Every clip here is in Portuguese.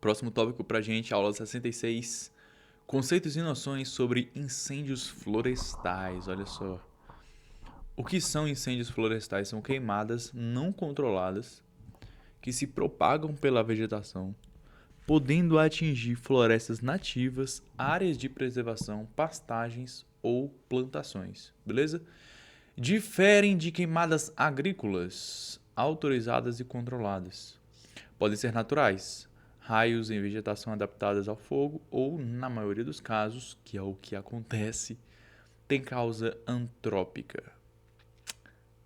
Próximo tópico pra gente, aula 66. Conceitos e noções sobre incêndios florestais. Olha só. O que são incêndios florestais? São queimadas não controladas que se propagam pela vegetação, podendo atingir florestas nativas, áreas de preservação, pastagens ou plantações. Beleza? Diferem de queimadas agrícolas, autorizadas e controladas. Podem ser naturais, raios em vegetação adaptadas ao fogo, ou, na maioria dos casos, que é o que acontece, tem causa antrópica,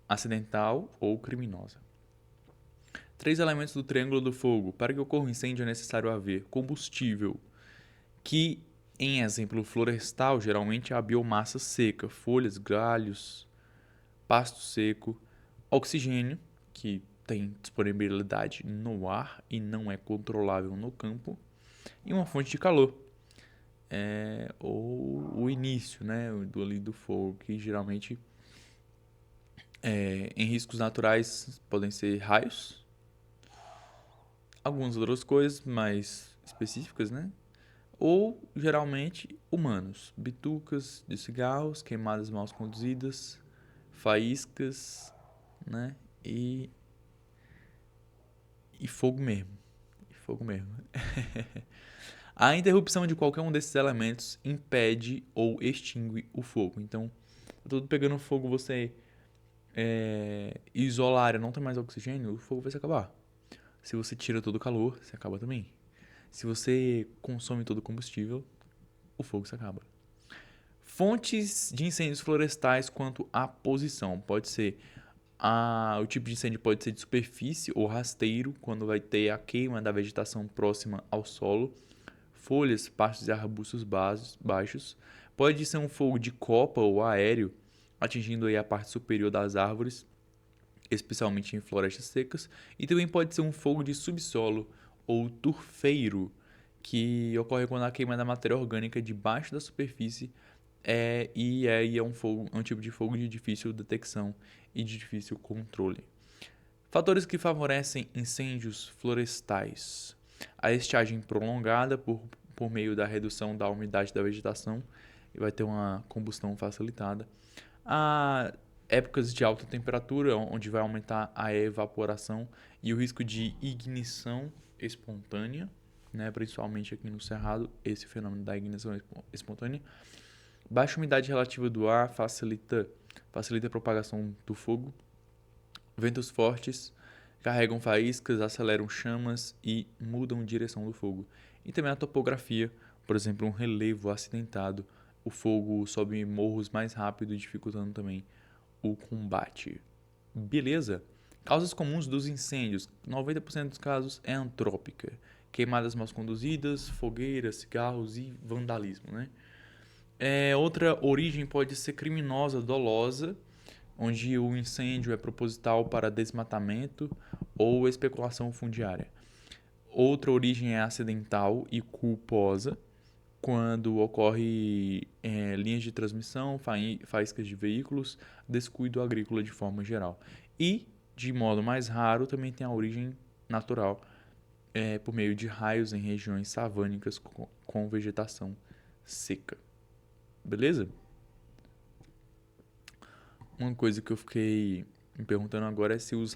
acidental ou criminosa. 3 elementos do triângulo do fogo. Para que ocorra um incêndio é necessário haver combustível, que, em exemplo florestal, geralmente é a biomassa seca, folhas, galhos, pasto seco, oxigênio, que tem disponibilidade no ar e não é controlável no campo, e uma fonte de calor, ou o início, né, do fogo, que geralmente em riscos naturais podem ser raios, algumas outras coisas mais específicas, né, ou geralmente humanos, bitucas de cigarros, queimadas mal conduzidas, faíscas, né, e, e fogo mesmo. E fogo mesmo. A interrupção de qualquer um desses elementos impede ou extingue o fogo. Então, tudo pegando fogo, você isola a área, não tem mais oxigênio, o fogo vai se acabar. Se você tira todo o calor, se acaba também. Se você consome todo o combustível, o fogo se acaba. Fontes de incêndios florestais quanto à posição. Pode ser o tipo de incêndio pode ser de superfície ou rasteiro, quando vai ter a queima da vegetação próxima ao solo, folhas, pastos e arbustos baixos. Pode ser um fogo de copa ou aéreo, atingindo aí a parte superior das árvores, especialmente em florestas secas. E também pode ser um fogo de subsolo ou turfeiro, que ocorre quando a queima da matéria orgânica debaixo da superfície é um tipo de fogo de difícil detecção e de difícil controle. Fatores que favorecem incêndios florestais: a estiagem prolongada por meio da redução da umidade da vegetação, e vai ter uma combustão facilitada. A épocas de alta temperatura, onde vai aumentar a evaporação e o risco de ignição espontânea, né, principalmente aqui no Cerrado, esse fenômeno da ignição espontânea. Baixa umidade relativa do ar facilita a propagação do fogo. Ventos fortes carregam faíscas, aceleram chamas e mudam a direção do fogo. E também a topografia, por exemplo, um relevo acidentado, o fogo sobe morros mais rápido, dificultando também o combate. Beleza? Causas comuns dos incêndios: 90% dos casos é antrópica. Queimadas mal conduzidas, fogueiras, cigarros e vandalismo, né? Outra origem pode ser criminosa, dolosa, onde o incêndio é proposital para desmatamento ou especulação fundiária. Outra origem é acidental e culposa, quando ocorre linhas de transmissão, faíscas de veículos, descuido agrícola de forma geral. E, de modo mais raro, também tem a origem natural, por meio de raios em regiões savânicas com vegetação seca. Beleza? Uma coisa que eu fiquei me perguntando agora é se os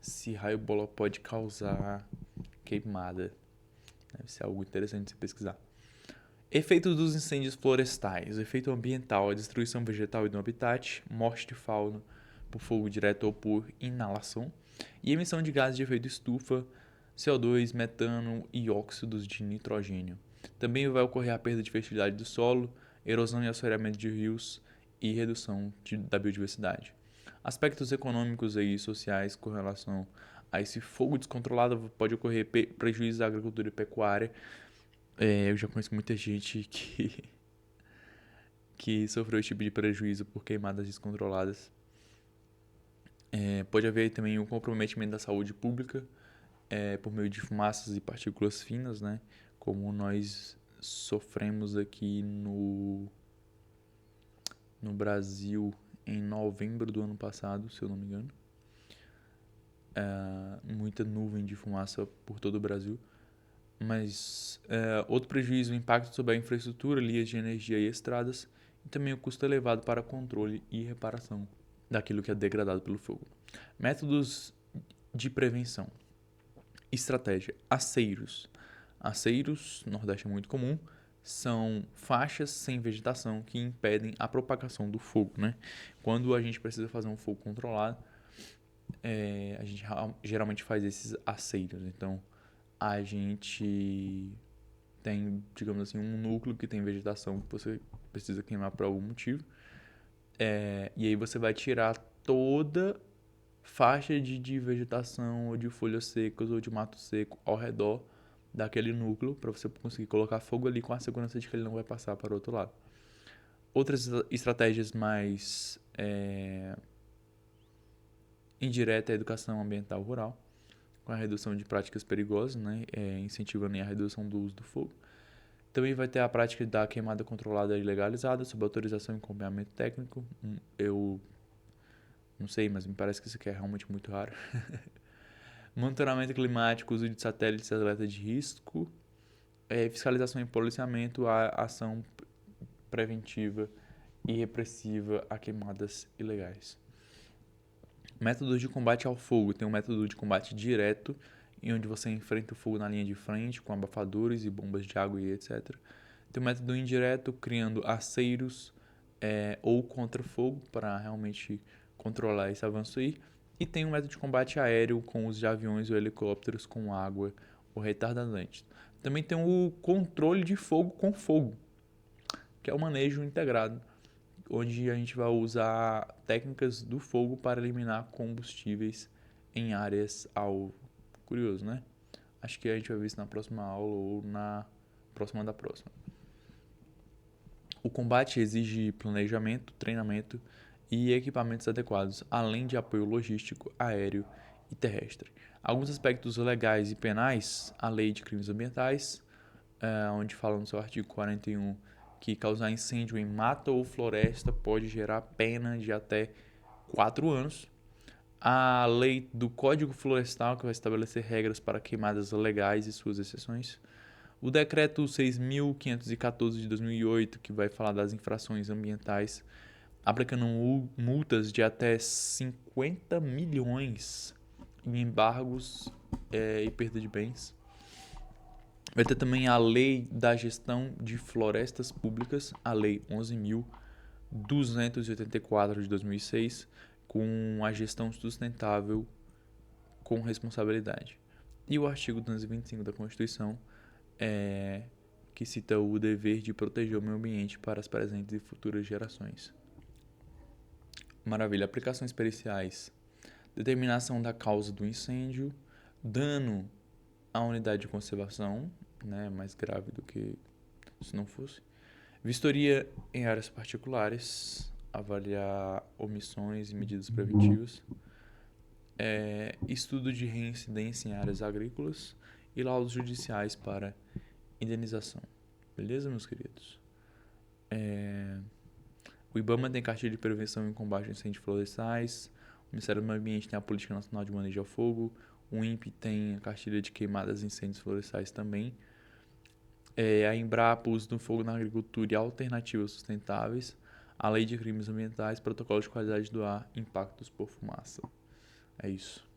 se raio bola pode causar queimada. Deve ser algo interessante de se pesquisar. Efeitos dos incêndios florestais: efeito ambiental, a destruição vegetal e do habitat, morte de fauna por fogo direto ou por inalação, e emissão de gases de efeito estufa, CO2, metano e óxidos de nitrogênio. Também vai ocorrer a perda de fertilidade do solo, erosão e assoreamento de rios e redução da biodiversidade. Aspectos econômicos e sociais com relação a esse fogo descontrolado: pode ocorrer prejuízo à agricultura e pecuária. Eu já conheço muita gente que sofreu esse tipo de prejuízo por queimadas descontroladas. Pode haver também um comprometimento da saúde pública por meio de fumaças e partículas finas, né? Como nós sofremos aqui no Brasil em novembro do ano passado, se eu não me engano. muita nuvem de fumaça por todo o Brasil. Mas outro prejuízo, o impacto sobre a infraestrutura, linhas de energia e estradas, e também o custo elevado para controle e reparação daquilo que é degradado pelo fogo. Métodos de prevenção. Estratégia. Aceiros. Aceiros, no Nordeste é muito comum, são faixas sem vegetação que impedem a propagação do fogo, né? Quando a gente precisa fazer um fogo controlado, a gente geralmente faz esses aceiros. Então, a gente tem, digamos assim, um núcleo que tem vegetação que você precisa queimar por algum motivo. E aí você vai tirar toda faixa de vegetação ou de folhas secas ou de mato seco ao redor daquele núcleo para você conseguir colocar fogo ali com a segurança de que ele não vai passar para o outro lado. Outras estratégias mais indiretas é a educação ambiental rural, com a redução de práticas perigosas, né, incentivando a redução do uso do fogo. Também vai ter a prática da queimada controlada e legalizada, sob autorização e acompanhamento técnico. Eu não sei, mas me parece que isso aqui é realmente muito raro. Monitoramento climático, uso de satélites e alerta de risco, fiscalização e policiamento, a ação preventiva e repressiva a queimadas ilegais. Métodos de combate ao fogo. Tem um método de combate direto, em onde você enfrenta o fogo na linha de frente, com abafadores e bombas de água e etc. Tem um método indireto, criando aceiros ou contra-fogo, para realmente controlar esse avanço aí. E tem um método de combate aéreo, com os de aviões ou helicópteros com água ou retardante. Também tem o controle de fogo com fogo, que é o manejo integrado, onde a gente vai usar técnicas do fogo para eliminar combustíveis em áreas alvo. Curioso, né? Acho que a gente vai ver isso na próxima aula ou na próxima da próxima. O combate exige planejamento, treinamento e equipamentos adequados, além de apoio logístico, aéreo e terrestre. Alguns aspectos legais e penais, a Lei de Crimes Ambientais, onde fala no seu artigo 41 que causar incêndio em mata ou floresta pode gerar pena de até 4 anos. A lei do Código Florestal, que vai estabelecer regras para queimadas legais e suas exceções. O decreto 6.514 de 2008, que vai falar das infrações ambientais, aplicando multas de até 50 milhões em embargos e perda de bens. Vai ter também a Lei da Gestão de Florestas Públicas, a Lei 11.284 de 2006, com a gestão sustentável com responsabilidade. E o artigo 225 da Constituição, que cita o dever de proteger o meio ambiente para as presentes e futuras gerações. Maravilha. Aplicações periciais. Determinação da causa do incêndio, dano à unidade de conservação, né, mais grave do que se não fosse. Vistoria em áreas particulares, avaliar omissões e medidas preventivas. Estudo de reincidência em áreas agrícolas e laudos judiciais para indenização. Beleza, meus queridos? O IBAMA tem cartilha de prevenção e combate a incêndios florestais. O Ministério do Meio Ambiente tem a Política Nacional de Manejo ao Fogo. O INPE tem a cartilha de queimadas e incêndios florestais também. A Embrapa, uso do fogo na agricultura e alternativas sustentáveis. A Lei de Crimes Ambientais, Protocolo de Qualidade do Ar, Impactos por Fumaça. É isso.